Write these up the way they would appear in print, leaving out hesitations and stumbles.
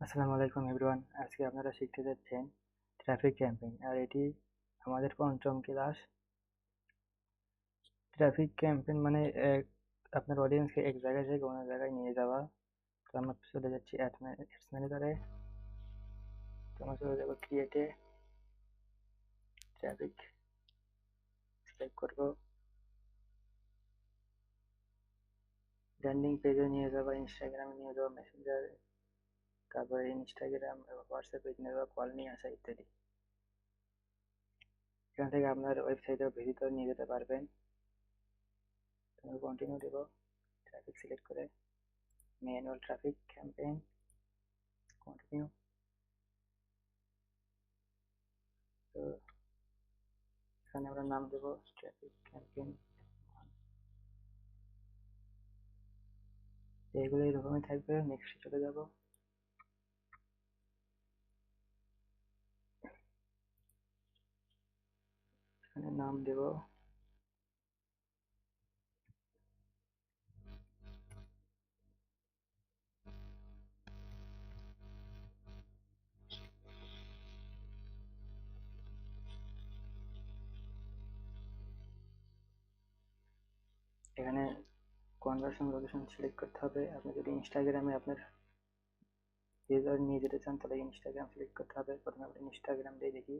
আসসালামু আলাইকুম এভরিওয়ান। আজকে আপনারা শিখতে যাচ্ছেন ট্রাফিক ক্যাম্পেইন, আর এটি আমাদের পঞ্চম ক্লাস। ট্রাফিক ক্যাম্পেইন মানে আপনার অডিয়েন্সকে এক জায়গায় থেকে অন্য জায়গায় নিয়ে যাওয়া। তো আমরা চলে যাচ্ছি অ্যাডস ম্যানেজারে। তো আমরা চলে যাবো ক্রিয়েটে, ট্রাফিক সিলেক্ট করবো, ল্যান্ডিং পেজে নিয়ে যাবো, ইনস্টাগ্রামে নিয়ে যাবো, মেসেঞ্জারে, তারপরে ইনস্টাগ্রাম হোয়াটসঅ্যাপে নিয়ে যাবো, কল নিয়ে আসা ইত্যাদি। এখান থেকে আপনার ওয়েবসাইটেও ভিজিটর নিয়ে যেতে পারবেন। কন্টিনিউ দেবো, ট্রাফিক সিলেক্ট করে ম্যানুয়াল ট্রাফিক ক্যাম্পেইন, কন্টিনিউ। তো এখানে আমরা নাম দেবো ট্রাফিক ক্যাম্পেইন। এগুলো এরকমই থাকবে। নেক্সট চলে যাব। এখানে নাম দেব এখানে কনভার্সন লোকেশন সিলেক্ট করতে হবে। আপনি যদি ইনস্টাগ্রামে আপনার ইউজার নিয়ে যেতে চান তাহলে ইনস্টাগ্রাম সিলেক্ট করতে হবে। প্রথমে আমরা ইনস্টাগ্রাম দিয়ে দেখি,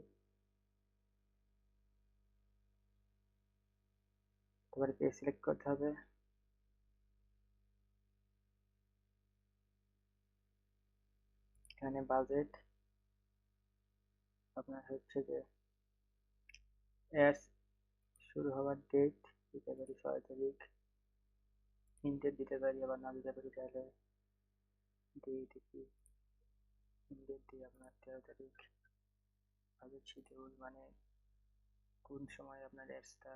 তারপরে পেজ সিলেক্ট করতে হবে। এখানে বাজেট আপনার হচ্ছে যে অ্যাডস শুরু হওয়ার ডেট দিতে পারি 6 তারিখ, ইনডেট দিতে পারি, আবার না দিতে পারি তাহলে দিয়ে দেখি। ইনডেট দিয়ে আপনার 13 তারিখ। বাজেট শিডিউল মানে কোন সময় আপনার অ্যাডসটা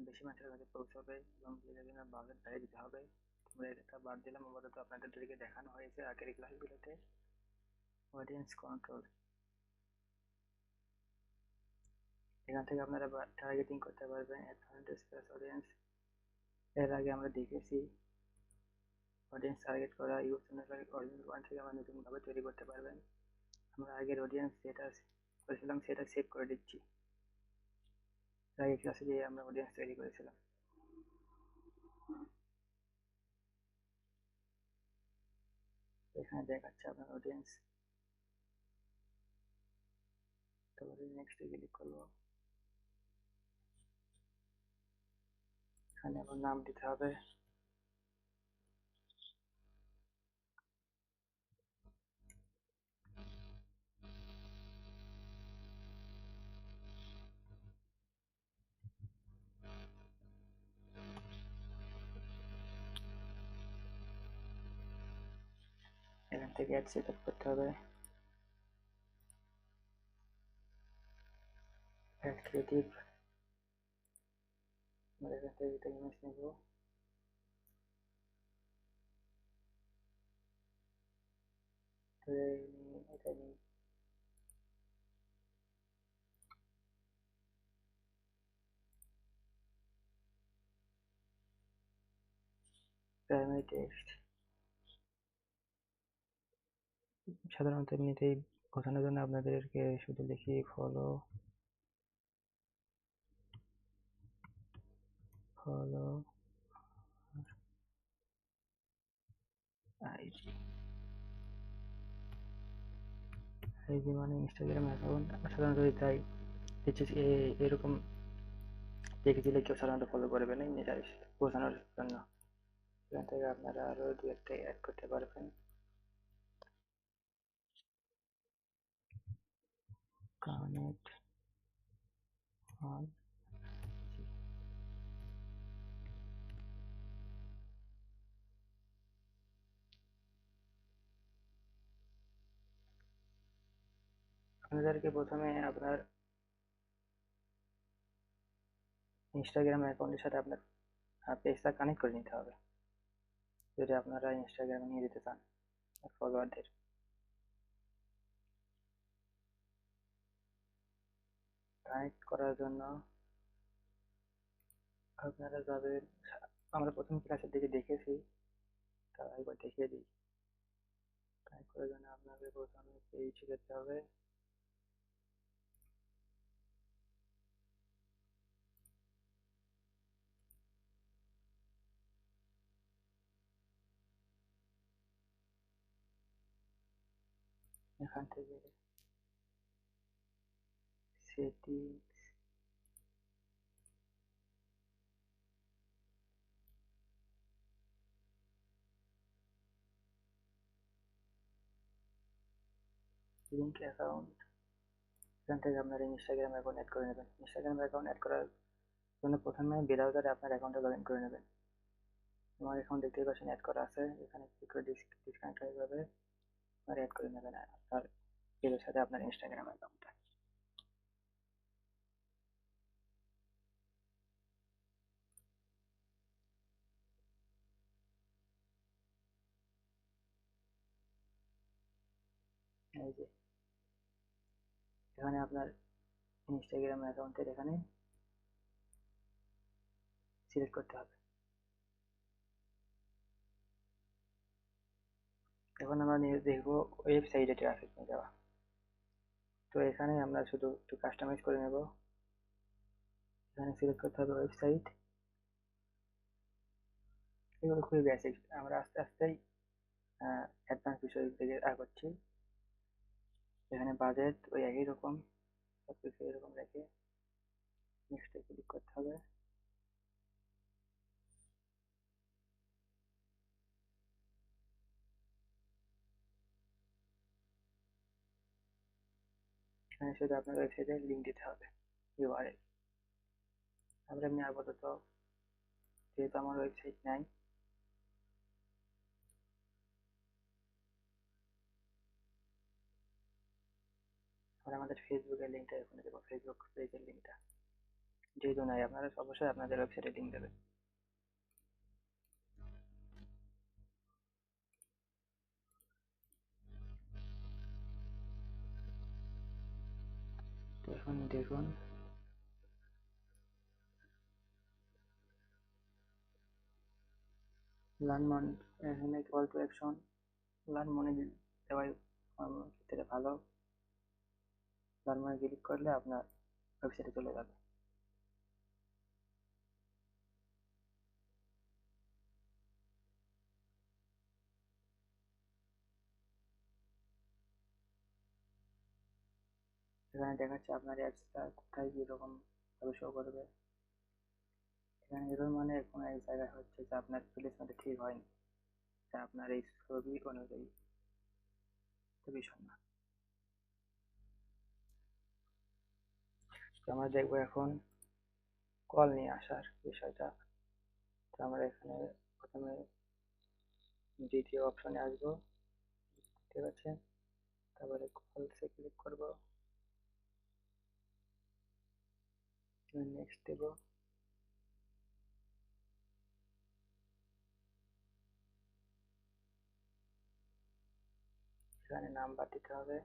বেশি মানুষের কাছে পৌঁছাবে এবং যেটার জন্য বাজেট বাড়িয়ে দিতে হবে। আমরা এটা বাদ দিলাম, আপাতত আপনাদেরকে দেখানো হয়েছে আগের ক্লাসগুলোতে। অডিয়েন্স কন্ট্রোল, এখান থেকে আপনারা টার্গেটিং করতে পারবেন অ্যাডভান্টেজ প্লাস অডিয়েন্স। এর আগে আমরা দেখেছি অডিয়েন্স টার্গেট করা ইউজ অডিয়েন্স ওয়ান থেকে আমরা নতুনভাবে তৈরি করতে পারবেন। আমরা আগের অডিয়েন্স যেটা করেছিলাম সেটা সেভ করে দিচ্ছি। আগের ক্লাসে যে আমরা অডিয়েন্স তৈরি করেছিলাম, এখানে দেখাচ্ছে আপনার অডিয়েন্স। তারপরে নেক্সট ক্লিক করবো। এখানে আমার নাম দিতে হবে। এখান থেকে অ্যাড সেট আপ করতে হবে। অ্যাড ক্রিয়েটিভ, আমরা এখান থেকে একটা ইমেজ নেব। এটা নিই। প্রাইমারি টেক্সট সাধারণত এমনিতেই বোঝানোর জন্য আপনাদেরকে শুধু লিখি ফলো ফলো আইজি। আইজি মানে ইনস্টাগ্রাম অ্যাকাউন্ট। সাধারণত তাই এরকম দেখে দিলে কেউ সাধারণত ফলো করবে না, এটা বোঝানোর জন্য। এখান থেকে আপনারা আরো দু একটা অ্যাড করতে পারবেন। Connect on. আপনাদেরকে প্রথমে আপনার ইনস্টাগ্রাম অ্যাকাউন্টের সাথে আপনার পেজটা কানেক্ট করে নিতে হবে যদি আপনারা ইনস্টাগ্রামে নিয়ে যেতে চান ফলোয়ারদের। কানেক্ট করার জন্য আপনারা যাবেন, আমরা প্রথম ক্লাসের দিকে দেখেছি, তা একবার দেখিয়ে দিই। করার জন্য আপনাকে প্রথমে পেজে যেতে হবে। এখান থেকে সেটিংস, লিঙ্ক অ্যাকাউন্ট, এখান থেকে আপনার ইনস্টাগ্রাম অ্যাকাউন্ট অ্যাড করে নেবেন। ইনস্টাগ্রাম অ্যাকাউন্ট অ্যাড করার জন্য প্রথমে ব্রাউজারে আপনার অ্যাকাউন্টে লগ ইন করে নেবেন। আমার অ্যাকাউন্ট দেখতেই পাচ্ছেন অ্যাড করা আছে, এখানে ক্লিক করে ডিসকানেক্ট হয়ে যাবে, আর অ্যাড করে নেবেন আপনার পেজের সাথে আপনার ইনস্টাগ্রাম অ্যাকাউন্টটা। এই যে এখানে আপনার ইনস্টাগ্রাম অ্যাকাউন্টের এখানে সিলেক্ট করতে হবে। এখন আমরা দেখবো ওয়েবসাইটে ট্রাফিক নিয়ে যাওয়া। তো এখানে আমরা শুধু একটু কাস্টমাইজ করে নেব। এখানে সিলেক্ট করতে হবে ওয়েবসাইট। এগুলো খুবই বেসিক, আমরা আস্তে আস্তেই অ্যাডভান্স বিষয়ের দিকে আগাচ্ছি। এখানে বাজেট ওই একই রকম, সবকিছু এরকম রেখে নেক্সটে ক্লিক করতে হবে। এখানে শুধু আপনার ওয়েবসাইটের লিঙ্ক দিতে হবে, ইউআরএল। আমরা এমনি আপাতত যেহেতু আমার ওয়েবসাইট নাই, আমরা আমাদের ফেসবুকের লিঙ্কটা এখানে দেবো, ফেসবুক পেজের লিঙ্কটা। যেহেতু নাই আপনারা অবশ্যই আপনাদের ওয়েবসাইটে লিঙ্ক দেবেন। তো এখন দেখুন লার্ন মনি, এখানে কল টু অ্যাকশন লার্ন মনি দেওয়াই আমার ক্ষেত্রে ভালো। লার্ন মনি ক্লিক করলে আপনার ওয়েবসাইটে চলে যাবে। এখানে দেখাচ্ছে আপনার অ্যাপসটা কোথায় কীরকম ভাবে শো করবে। এখানে এরর মানে কোনো এক জায়গায় হচ্ছে যে আপনার প্লেসমেন্ট ঠিক হয়নি, তা আপনার এই ছবি অনুযায়ী বিষয় না। তো আমরা দেখবো এখন কল নিয়ে আসার বিষয়টা। তো আমরা এখানে প্রথমে দ্বিতীয় অপশনে আসবো, দেখতে পাচ্ছেন, তারপরে কলসে ক্লিক করবো, নেক্সট দেব। এখানে নাম্বার দিতে হবে,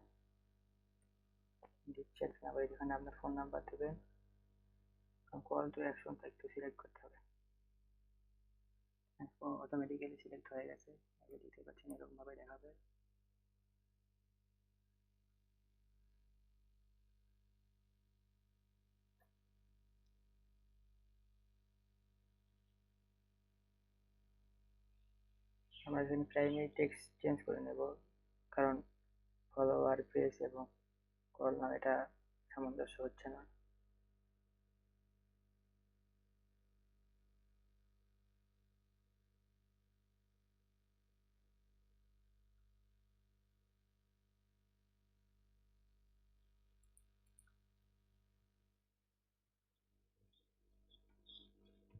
দিচ্ছেন আবার এখানে আপনার ফোন নাম্বার দেবেন। কল টু অ্যাকশনটা একটু সিলেক্ট করতে হবে, অটোমেটিক্যালি সিলেক্ট হয়ে গেছে, আগে দিতে পারছেন এরকম ভাবে দেখাবে। আমরা এখানে প্রাইমারি টেক্সট চেঞ্জ করে নেব, কারণ ফলোয়ার পেজ এবং কল নাম এটা সামঞ্জস্য হচ্ছে না।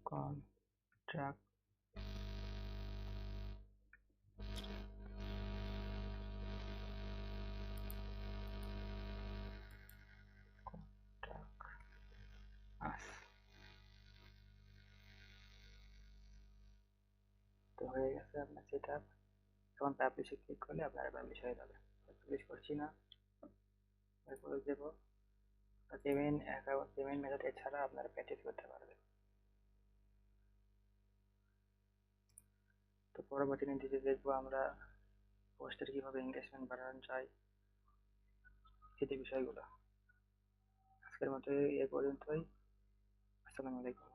কন্ট্রাক্ট আস, তো হয়ে গেছে আপনার সেট আপ। এখন পাবলিশে ক্লিক করলে আপনারা পাবলিশ হয়ে যাবে। পাবলিশ করছি না, করে দেবো। পেমেন্ট অ্যাকাউন্ট, পেমেন্ট মেথড এছাড়া আপনারা প্র্যাকটিস করতে পারবেন। তো পরবর্তী নির্দেশে দেখবো আমরা পোস্টের কিভাবে এঙ্গেজমেন্ট বাড়ানো যায়, ইত্যাদি বিষয়গুলো। আজকের মতো এ পর্যন্তই। আসসালামু আলাইকুম।